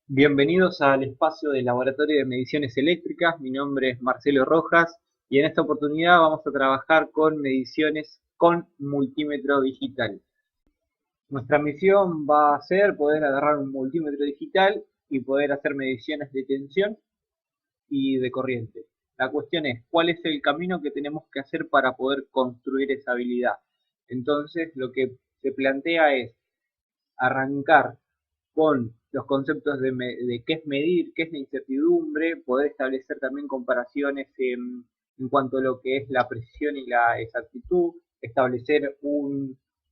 Bienvenidos al espacio del Laboratorio de Mediciones Eléctricas. Mi nombre es Marcelo Rojas y en esta oportunidad vamos a trabajar con mediciones con multímetro digital. Nuestra misión va a ser poder agarrar un multímetro digital y poder hacer mediciones de tensión y de corriente. La cuestión es, ¿cuál es el camino que tenemos que hacer para poder construir esa habilidad? Entonces, lo que se plantea es arrancar con los conceptos de qué es medir, qué es la incertidumbre, poder establecer también comparaciones en cuanto a lo que es la precisión y la exactitud, establecer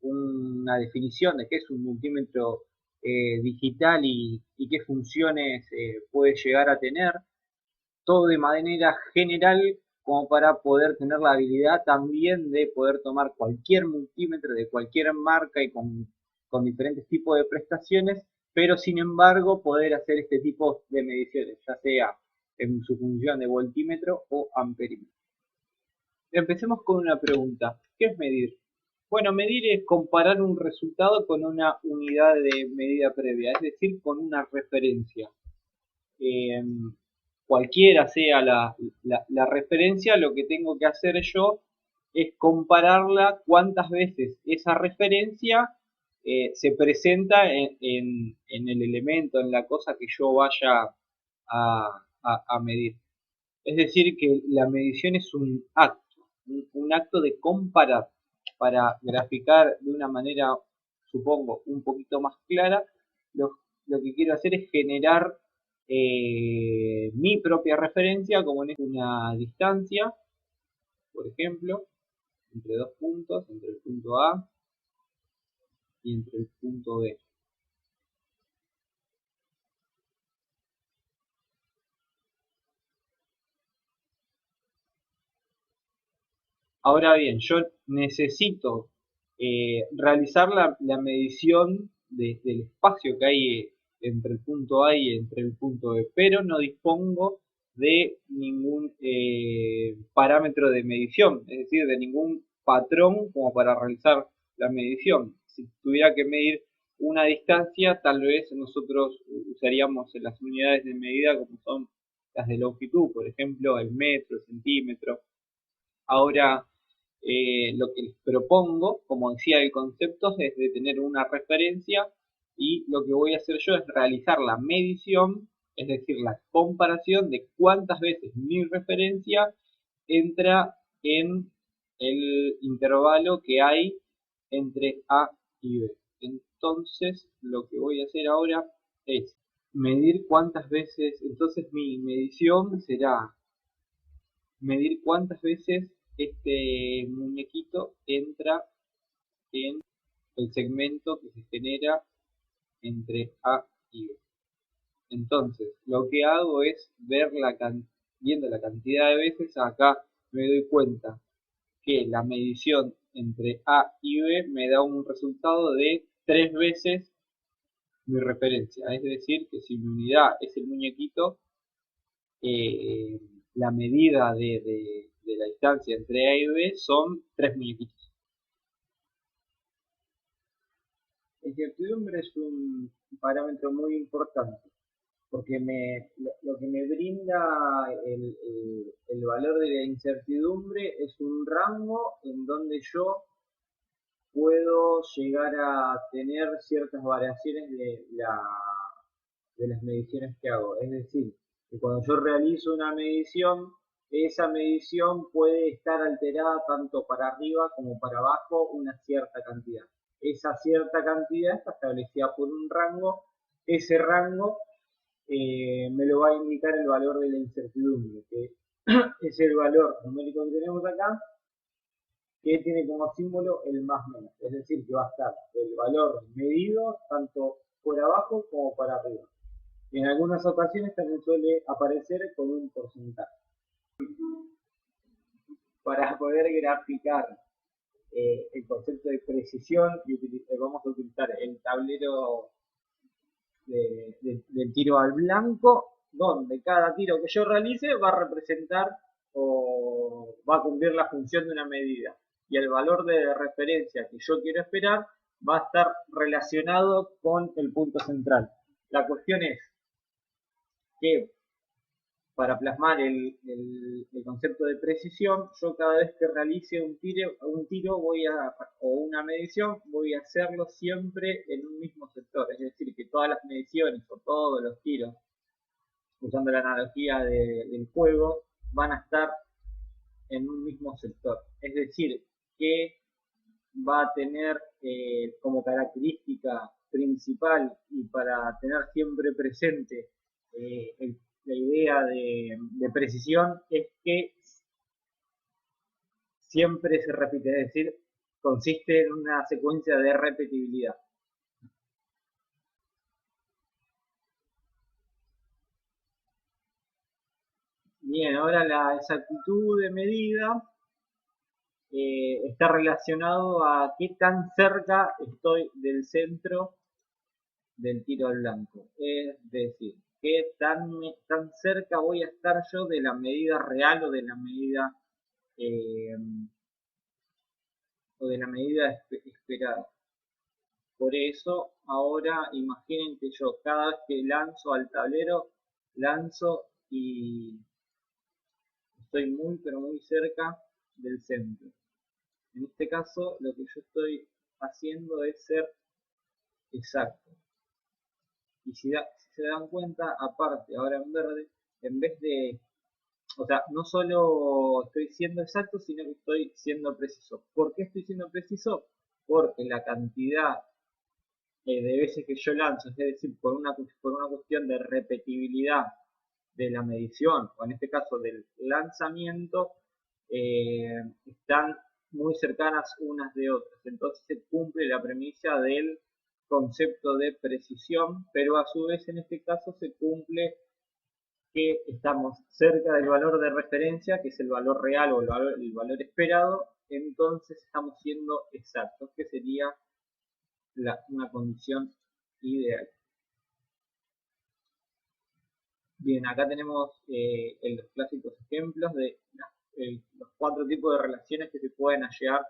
una definición de qué es un multímetro digital y qué funciones puede llegar a tener, todo de manera general como para poder tener la habilidad también de poder tomar cualquier multímetro de cualquier marca y con diferentes tipos de prestaciones, pero sin embargo poder hacer este tipo de mediciones, ya sea en su función de voltímetro o amperímetro. Empecemos con una pregunta. ¿Qué es medir? Bueno, medir es comparar un resultado con una unidad de medida previa, es decir, con una referencia. Eh, Cualquiera sea la referencia, lo que tengo que hacer yo es compararla cuántas veces esa referencia se presenta en el elemento, en la cosa que yo vaya a medir. Es decir, que la medición es un acto, un acto de comparar para graficar de una manera, supongo, un poquito más clara. Lo que quiero hacer es generar mi propia referencia, como en una distancia, por ejemplo, entre dos puntos, entre el punto A y entre el punto B. Ahora bien, yo necesito realizar la medición del espacio que hay entre el punto A y entre el punto B, pero no dispongo de ningún parámetro de medición, es decir, de ningún patrón como para realizar la medición. Si tuviera que medir una distancia, tal vez nosotros usaríamos las unidades de medida como son las de longitud, por ejemplo, el metro, el centímetro. Ahora, lo que les propongo, como decía el concepto, es de tener una referencia y lo que voy a hacer yo es realizar la medición, es decir, la comparación de cuántas veces mi referencia entra en el intervalo que hay entre A y B. Entonces, lo que voy a hacer ahora es medir cuántas veces, entonces mi medición será medir cuántas veces este muñequito entra en el segmento que se genera entre A y B. Entonces, lo que hago es viendo la cantidad de veces, acá me doy cuenta que la medición entre A y B me da un resultado de 3 veces mi referencia. Es decir, que si mi unidad es el muñequito, eh, la medida de la distancia entre A y B son 3 muñequitos. La incertidumbre es un parámetro muy importante porque lo que me brinda el valor de la incertidumbre es un rango en donde yo puedo llegar a tener ciertas variaciones de las mediciones que hago. Es decir, que cuando yo realizo una medición, esa medición puede estar alterada tanto para arriba como para abajo una cierta cantidad. Esa cierta cantidad está establecida por un rango. Ese rango me lo va a indicar el valor de la incertidumbre, que es el valor numérico que tenemos acá, que tiene como símbolo el más menos. Es decir, que va a estar el valor medido tanto por abajo como para arriba. En algunas ocasiones también suele aparecer con un porcentaje. Para poder graficar el concepto de precisión, vamos a utilizar el tablero del tiro al blanco, donde cada tiro que yo realice va a representar o va a cumplir la función de una medida. Y el valor de referencia que yo quiero esperar va a estar relacionado con el punto central. La cuestión es, que para plasmar el concepto de precisión, yo cada vez que realice un tiro o una medición, voy a hacerlo siempre en un mismo sector. Es decir, que todas las mediciones o todos los tiros, usando la analogía del juego, van a estar en un mismo sector. Es decir, que va a tener como característica principal y para tener siempre presente la idea de precisión es que siempre se repite, es decir, consiste en una secuencia de repetibilidad. Bien, ahora la exactitud de medida está relacionado a qué tan cerca estoy del centro del tiro al blanco. Es decir, qué tan cerca voy a estar yo de la medida real eh, o de la medida esperada. Por eso, ahora imaginen que yo cada vez que lanzo al tablero, lanzo y estoy muy pero muy cerca del centro. En este caso, lo que yo estoy haciendo es ser exacto. Y si se dan cuenta, aparte, ahora en verde, en vez de, o sea, no solo estoy siendo exacto, sino que estoy siendo preciso. ¿Por qué estoy siendo preciso? Porque la cantidad de veces que yo lanzo, es decir, por una cuestión de repetibilidad de la medición, o en este caso del lanzamiento, están muy cercanas unas de otras. Entonces se cumple la premisa del concepto de precisión, pero a su vez en este caso se cumple que estamos cerca del valor de referencia, que es el valor real o el valor esperado, entonces estamos siendo exactos, que sería una condición ideal. Bien, acá tenemos los clásicos ejemplos de los 4 tipos de relaciones que se pueden hallar.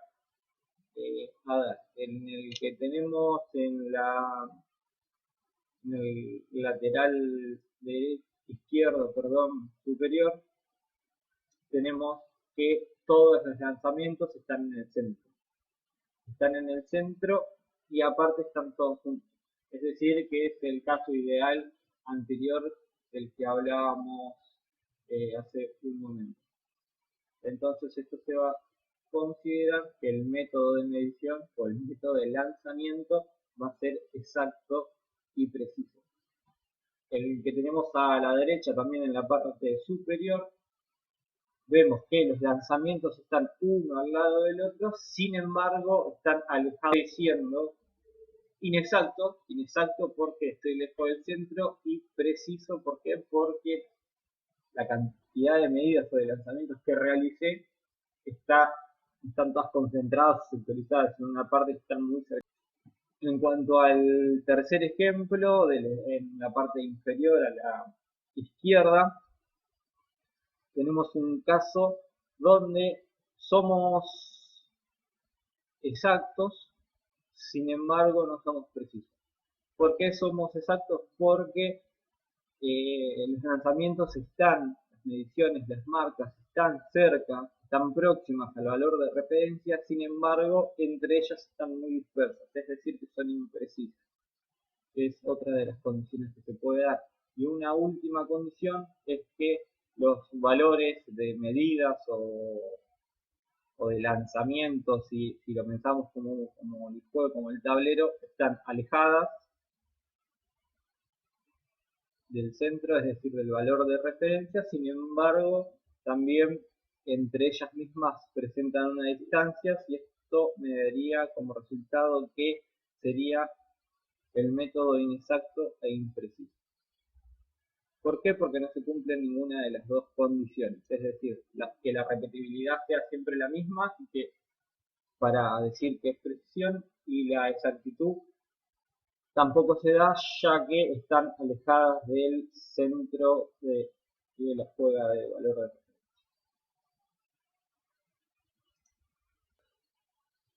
A ver, en el que tenemos en el lateral izquierdo, perdón, superior, tenemos que todos los lanzamientos están en el centro. Están en el centro y aparte están todos juntos. Es decir, que es el caso ideal anterior del que hablábamos hace un momento. Entonces esto se va a considerar que el método de medición o el método de lanzamiento va a ser exacto y preciso. El que tenemos a la derecha también en la parte superior, vemos que los lanzamientos están uno al lado del otro, sin embargo están alejados, siendo inexacto porque estoy lejos del centro y preciso porque la cantidad de medidas o de lanzamientos que realicé están todas concentradas, sectorizadas en una parte que están muy cerca. En cuanto al tercer ejemplo, en la parte inferior a la izquierda, tenemos un caso donde somos exactos, sin embargo no somos precisos. ¿Por qué somos exactos? Porque los lanzamientos están, las mediciones, las marcas están cerca, están próximas al valor de referencia, sin embargo, entre ellas están muy dispersas, es decir, que son imprecisas. Es otra de las condiciones que se puede dar. Y una última condición es que los valores de medidas o de lanzamientos, si lo pensamos como el juego, como el tablero, están alejadas del centro, es decir, del valor de referencia, sin embargo, también entre ellas mismas presentan una distancia y esto me daría como resultado que sería el método inexacto e impreciso. ¿Por qué? Porque no se cumple ninguna de las dos condiciones, es decir, que la repetibilidad sea siempre la misma y que para decir que es precisión, y la exactitud tampoco se da ya que están alejadas del centro de la juega de valor de referencia.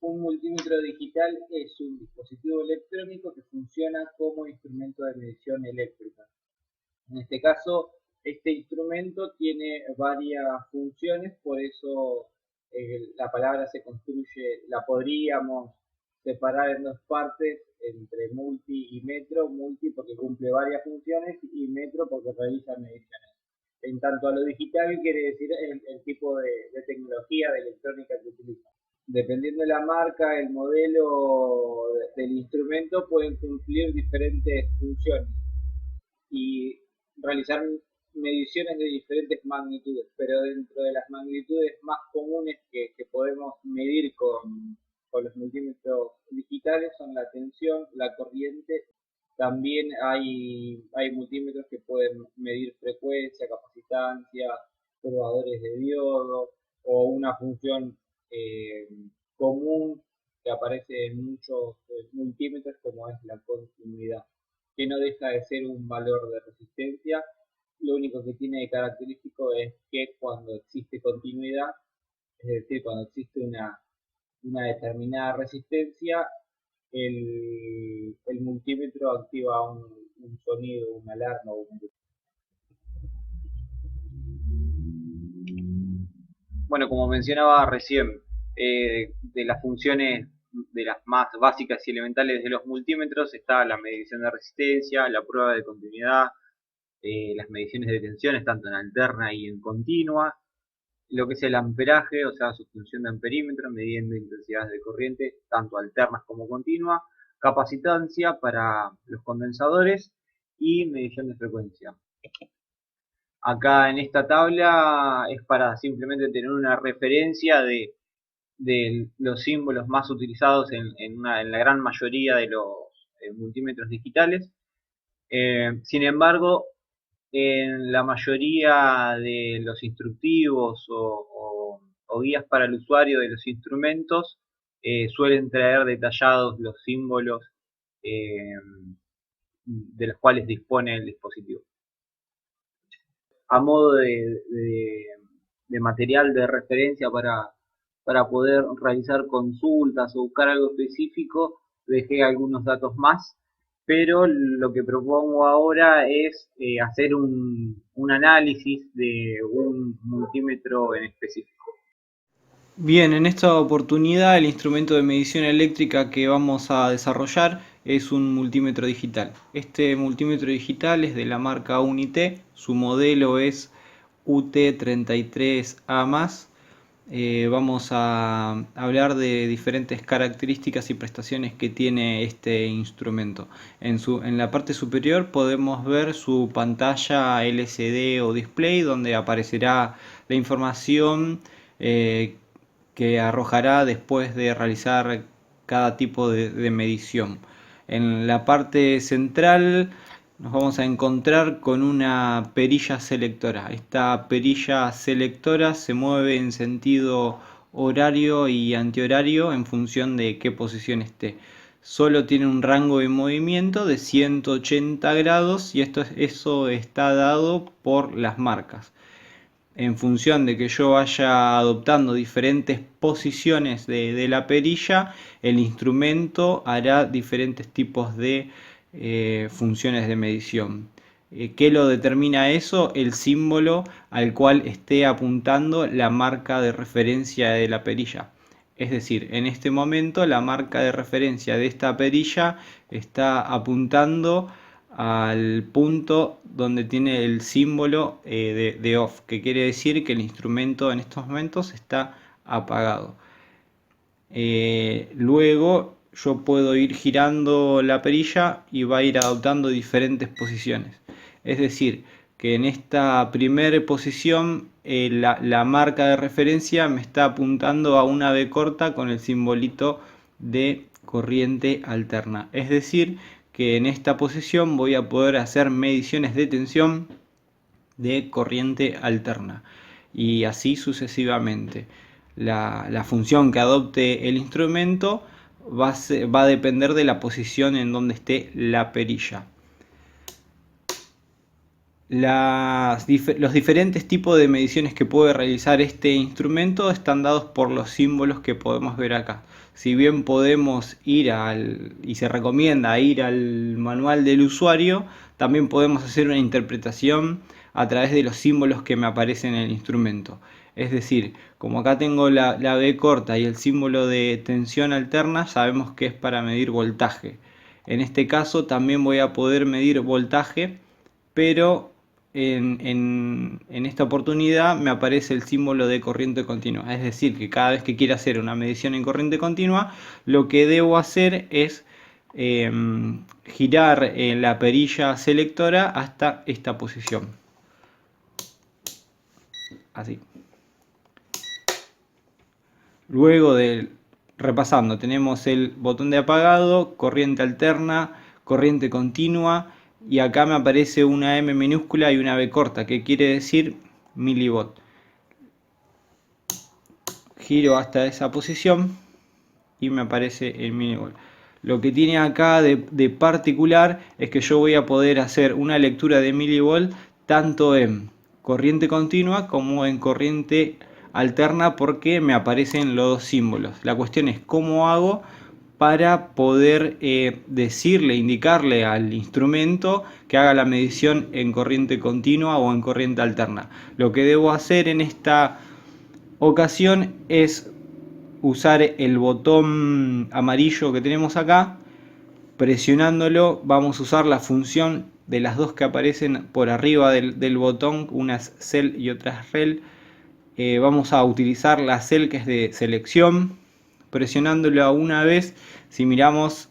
Un multímetro digital es un dispositivo electrónico que funciona como instrumento de medición eléctrica. En este caso, este instrumento tiene varias funciones, por eso la palabra se construye, la podríamos separar en dos partes entre multi y metro. Multi porque cumple varias funciones y metro porque realiza mediciones. En tanto a lo digital quiere decir el tipo de tecnología, de electrónica que utiliza. Dependiendo de la marca, el modelo del instrumento, pueden cumplir diferentes funciones y realizar mediciones de diferentes magnitudes, pero dentro de las magnitudes más comunes que podemos medir con los multímetros digitales son la tensión, la corriente. También hay multímetros que pueden medir frecuencia, capacitancia, probadores de diodo o una función eh, común que aparece en muchos multímetros como es la continuidad, que no deja de ser un valor de resistencia. Lo único que tiene de característico es que cuando existe continuidad, es decir, cuando existe una determinada resistencia, el multímetro activa un sonido, una alarma o un... Bueno, como mencionaba recién, de las funciones de las más básicas y elementales de los multímetros está la medición de resistencia, la prueba de continuidad, las mediciones de tensiones tanto en alterna y en continua, lo que es el amperaje, o sea, su función de amperímetro, midiendo intensidades de corriente tanto alternas como continua, capacitancia para los condensadores y medición de frecuencia. Acá en esta tabla es para simplemente tener una referencia de los símbolos más utilizados en la gran mayoría de los multímetros digitales. Sin embargo, en la mayoría de los instructivos o guías para el usuario de los instrumentos suelen traer detallados los símbolos de los cuales dispone el dispositivo. A modo de material de referencia para poder realizar consultas o buscar algo específico, dejé algunos datos más, pero lo que propongo ahora es hacer un análisis de un multímetro en específico. Bien, en esta oportunidad el instrumento de medición eléctrica que vamos a desarrollar es un multímetro digital. Este multímetro digital es de la marca Unité, su modelo es UT33A+. Vamos a hablar de diferentes características y prestaciones que tiene este instrumento. En la parte superior podemos ver su pantalla LCD o display donde aparecerá la información que arrojará después de realizar cada tipo de medición. En la parte central nos vamos a encontrar con una perilla selectora. Esta perilla selectora se mueve en sentido horario y antihorario en función de qué posición esté. Solo tiene un rango de movimiento de 180 grados y eso está dado por las marcas. En función de que yo vaya adoptando diferentes posiciones de la perilla, el instrumento hará diferentes tipos de funciones de medición. ¿Qué lo determina eso? El símbolo al cual esté apuntando la marca de referencia de la perilla. Es decir, en este momento la marca de referencia de esta perilla está apuntando al punto donde tiene el símbolo de off, que quiere decir que el instrumento en estos momentos está apagado. Luego yo puedo ir girando la perilla y va a ir adoptando diferentes posiciones. Es decir, que en esta primera posición la marca de referencia me está apuntando a una B corta con el simbolito de corriente alterna. Es decir, que en esta posición voy a poder hacer mediciones de tensión de corriente alterna y así sucesivamente. La función que adopte el instrumento va a depender de la posición en donde esté la perilla. Los diferentes tipos de mediciones que puede realizar este instrumento están dados por los símbolos que podemos ver acá. Si bien podemos y se recomienda ir al manual del usuario, también podemos hacer una interpretación a través de los símbolos que me aparecen en el instrumento. Es decir, como acá tengo la B corta y el símbolo de tensión alterna, sabemos que es para medir voltaje. En este caso también voy a poder medir voltaje, pero en esta oportunidad me aparece el símbolo de corriente continua. Es decir, que cada vez que quiera hacer una medición en corriente continua, lo que debo hacer es girar la perilla selectora hasta esta posición. Así. Luego repasando, tenemos el botón de apagado, corriente alterna, corriente continua, y acá me aparece una M minúscula y una B corta, que quiere decir milivolt. Giro hasta esa posición y me aparece el milivolt. Lo que tiene acá de particular es que yo voy a poder hacer una lectura de milivolt tanto en corriente continua como en corriente alterna, porque me aparecen los dos símbolos. La cuestión es cómo hago para poder indicarle al instrumento que haga la medición en corriente continua o en corriente alterna. Lo que debo hacer en esta ocasión es usar el botón amarillo que tenemos acá. Presionándolo vamos a usar la función de las dos que aparecen por arriba del botón, una es cell y otra es rel. Vamos a utilizar la cell, que es de selección. Presionándolo una vez, si miramos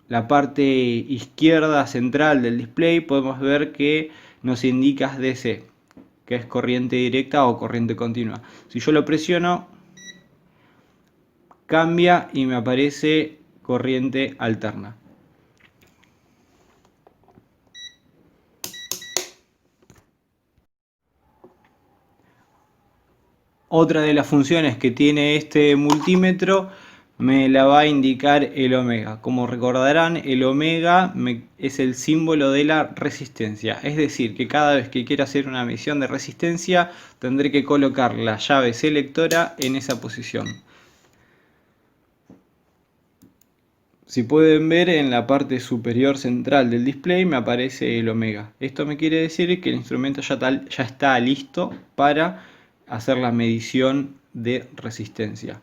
la parte izquierda central del display, podemos ver que nos indica DC, que es corriente directa o corriente continua. Si yo lo presiono, cambia y me aparece corriente alterna. Otra de las funciones que tiene este multímetro me la va a indicar el omega. Como recordarán, el omega es el símbolo de la resistencia. Es decir, que cada vez que quiera hacer una medición de resistencia, tendré que colocar la llave selectora en esa posición. Si pueden ver, en la parte superior central del display me aparece el omega. Esto me quiere decir que el instrumento ya está listo para hacer la medición de resistencia.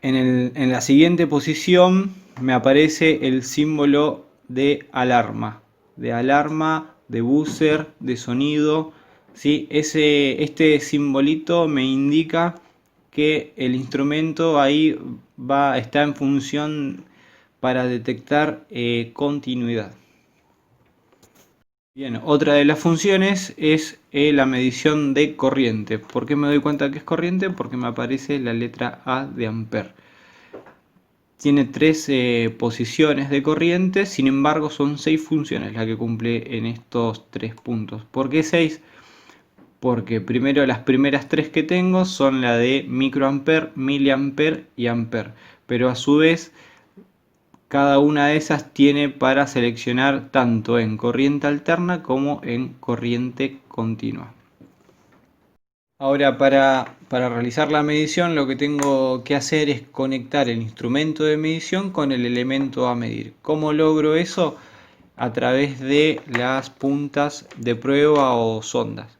En la siguiente posición me aparece el símbolo de alarma, de buzzer, de sonido. ¿Sí? Este simbolito me indica que el instrumento ahí está en función para detectar continuidad. Bien, otra de las funciones es la medición de corriente. ¿Por qué me doy cuenta que es corriente? Porque me aparece la letra A de ampere. Tiene 3 posiciones de corriente, sin embargo son 6 funciones las que cumple en estos 3 puntos. ¿Por qué 6? Porque primero las primeras 3 que tengo son la de microampere, miliampere y ampere. Pero a su vez, cada una de esas tiene para seleccionar tanto en corriente alterna como en corriente continua. Ahora, para realizar la medición, lo que tengo que hacer es conectar el instrumento de medición con el elemento a medir. ¿Cómo logro eso? A través de las puntas de prueba o sondas.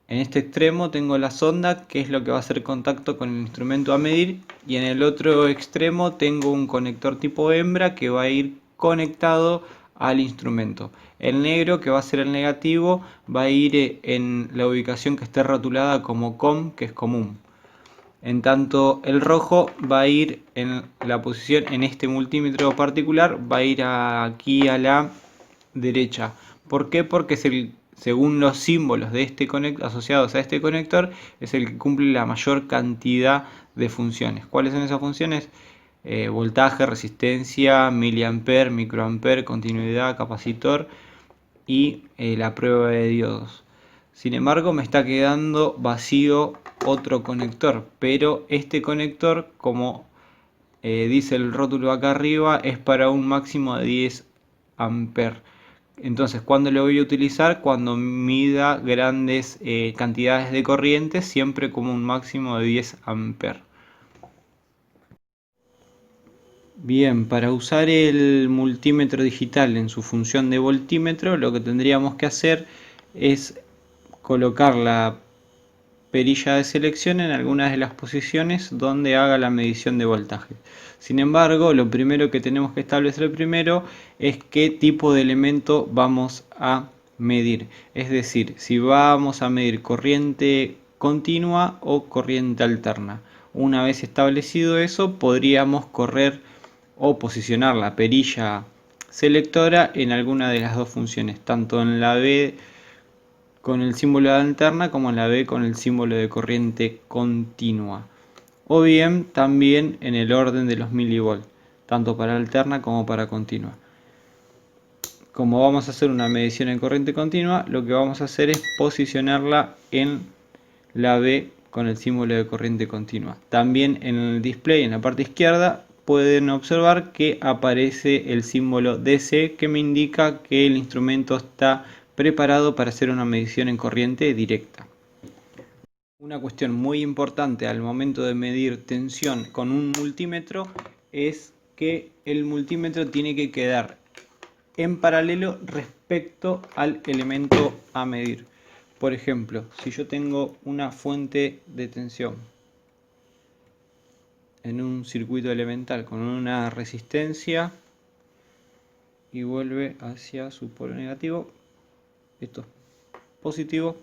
En este extremo tengo la sonda, que es lo que va a hacer contacto con el instrumento a medir, y en el otro extremo tengo un conector tipo hembra que va a ir conectado al instrumento. El negro, que va a ser el negativo, va a ir en la ubicación que esté rotulada como COM, que es común. En tanto, el rojo va a ir en la posición, en este multímetro particular, va a ir aquí a la derecha. ¿Por qué? Porque es según los símbolos de asociados a este conector, es el que cumple la mayor cantidad de funciones. ¿Cuáles son esas funciones? Voltaje, resistencia, miliampere, microampere, continuidad, capacitor y la prueba de diodos. Sin embargo, me está quedando vacío otro conector, pero este conector, como dice el rótulo acá arriba, es para un máximo de 10 amperes. Entonces, ¿cuándo lo voy a utilizar? Cuando mida grandes cantidades de corriente, siempre como un máximo de 10 amperes. Bien, para usar el multímetro digital en su función de voltímetro, lo que tendríamos que hacer es colocar la perilla de selección en algunas de las posiciones donde haga la medición de voltaje. Sin embargo, lo primero que tenemos que establecer primero es qué tipo de elemento vamos a medir. Es decir, si vamos a medir corriente continua o corriente alterna. Una vez establecido eso, podríamos correr o posicionar la perilla selectora en alguna de las dos funciones, tanto en la B con el símbolo de alterna como en la B con el símbolo de corriente continua, o bien también en el orden de los milivolts, tanto para alterna como para continua. Como vamos a hacer una medición en corriente continua, lo que vamos a hacer es posicionarla en la B con el símbolo de corriente continua. También en el display, en la parte izquierda, pueden observar que aparece el símbolo DC, que me indica que el instrumento está preparado para hacer una medición en corriente directa. Una cuestión muy importante al momento de medir tensión con un multímetro es que el multímetro tiene que quedar en paralelo respecto al elemento a medir. Por ejemplo, si yo tengo una fuente de tensión en un circuito elemental con una resistencia y vuelve hacia su polo negativo, esto es positivo,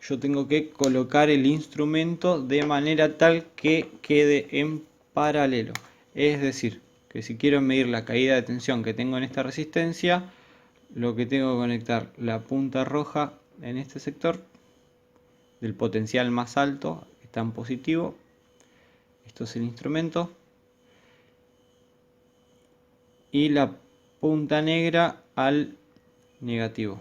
yo tengo que colocar el instrumento de manera tal que quede en paralelo. Es decir, que si quiero medir la caída de tensión que tengo en esta resistencia, lo que tengo que conectar la punta roja en este sector del potencial más alto, está en positivo. Esto es el instrumento. Y la punta negra al negativo.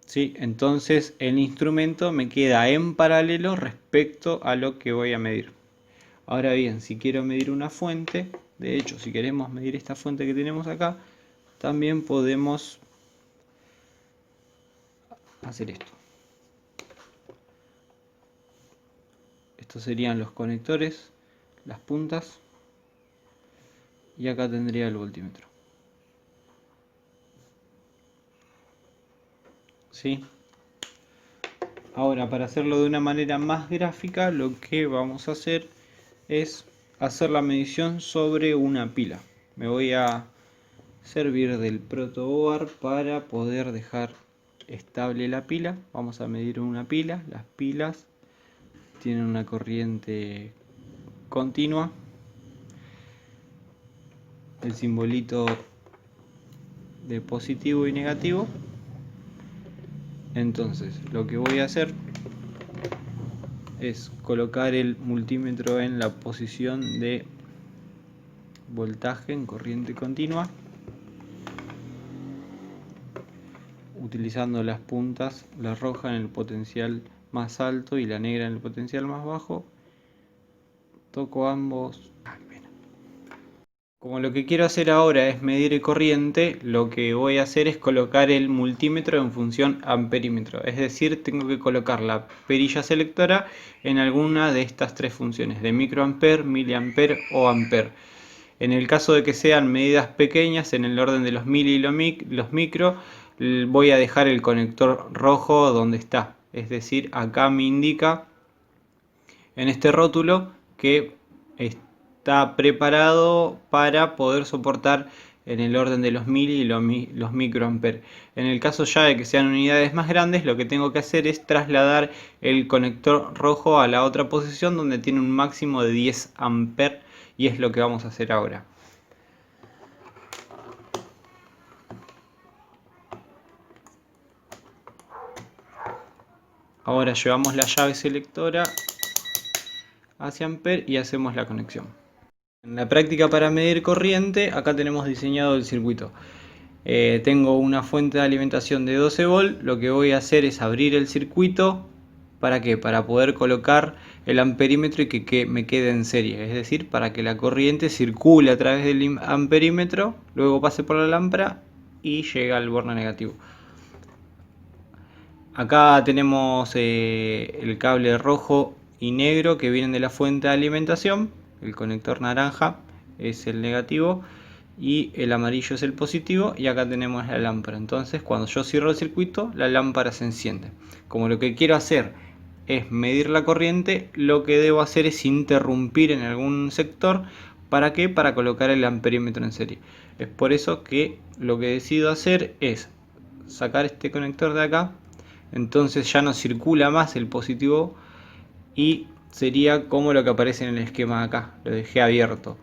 ¿Sí? Entonces el instrumento me queda en paralelo respecto a lo que voy a medir. Ahora bien, si quiero medir una fuente, de hecho, si queremos medir esta fuente que tenemos acá, también podemos hacer esto. Estos serían los conectores, las puntas, y acá tendría el voltímetro. ¿Sí? Ahora, para hacerlo de una manera más gráfica, lo que vamos a hacer es hacer la medición sobre una pila. Me voy a servir del protoboard para poder dejar estable la pila. Vamos a medir una pila. Las pilas tienen una corriente continua. El simbolito de positivo y negativo. Entonces, lo que voy a hacer es colocar el multímetro en la posición de voltaje en corriente continua, utilizando las puntas, la roja en el potencial más alto y la negra en el potencial más bajo. Toco ambos. Como lo que quiero hacer ahora es medir corriente, lo que voy a hacer es colocar el multímetro en función amperímetro. Es decir, tengo que colocar la perilla selectora en alguna de estas tres funciones, de microamper, miliamper o amper. En el caso de que sean medidas pequeñas, en el orden de los mili y los micro, voy a dejar el conector rojo donde está. Es decir, acá me indica en este rótulo que está preparado para poder soportar en el orden de los mili y los microamperes. En el caso ya de que sean unidades más grandes, lo que tengo que hacer es trasladar el conector rojo a la otra posición donde tiene un máximo de 10 amperes, y es lo que vamos a hacer ahora. Ahora llevamos la llave selectora hacia amper y hacemos la conexión. En la práctica para medir corriente, acá tenemos diseñado el circuito. Tengo una fuente de alimentación de 12 volt. Lo que voy a hacer es abrir el circuito ¿Para qué? Para poder colocar el amperímetro y que me quede en serie, es decir, para que la corriente circule a través del amperímetro, luego pase por la lámpara y llegue al borne negativo. Acá tenemos el cable rojo y negro que vienen de la fuente de alimentación. El conector naranja es el negativo y el amarillo es el positivo, y acá tenemos la lámpara. Entonces cuando yo cierro el circuito, la lámpara se enciende. Como lo que quiero hacer es medir la corriente, lo que debo hacer es interrumpir en algún sector. ¿Para qué? Para colocar el amperímetro en serie. Es por eso que lo que decido hacer es sacar este conector de acá. Entonces ya no circula más el positivo y sería como lo que aparece en el esquema de acá. Lo dejé abierto,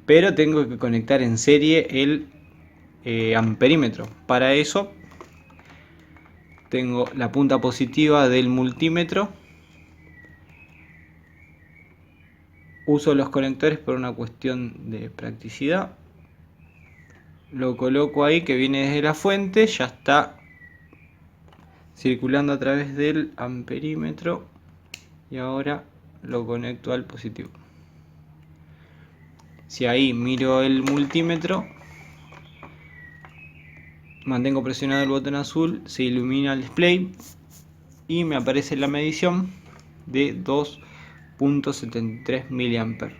pero tengo que conectar en serie el amperímetro. Para eso tengo la punta positiva del multímetro. Uso los conectores por una cuestión de practicidad. Lo coloco ahí, que viene desde la fuente, ya está circulando a través del amperímetro, y ahora lo conecto al positivo. Si ahí miro el multímetro, mantengo presionado el botón azul, se ilumina el display y me aparece la medición de 2.73 mA.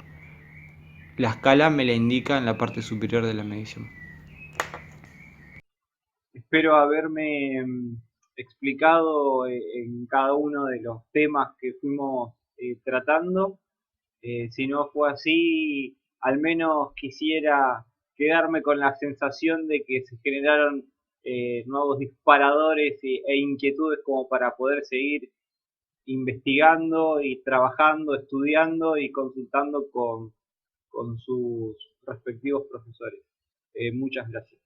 La escala me la indica en la parte superior de la medición. Espero haberme explicado en cada uno de los temas que fuimos tratando. Si no fue así, al menos quisiera quedarme con la sensación de que se generaron nuevos disparadores e inquietudes como para poder seguir investigando y trabajando, estudiando y consultando con sus respectivos profesores. Muchas gracias.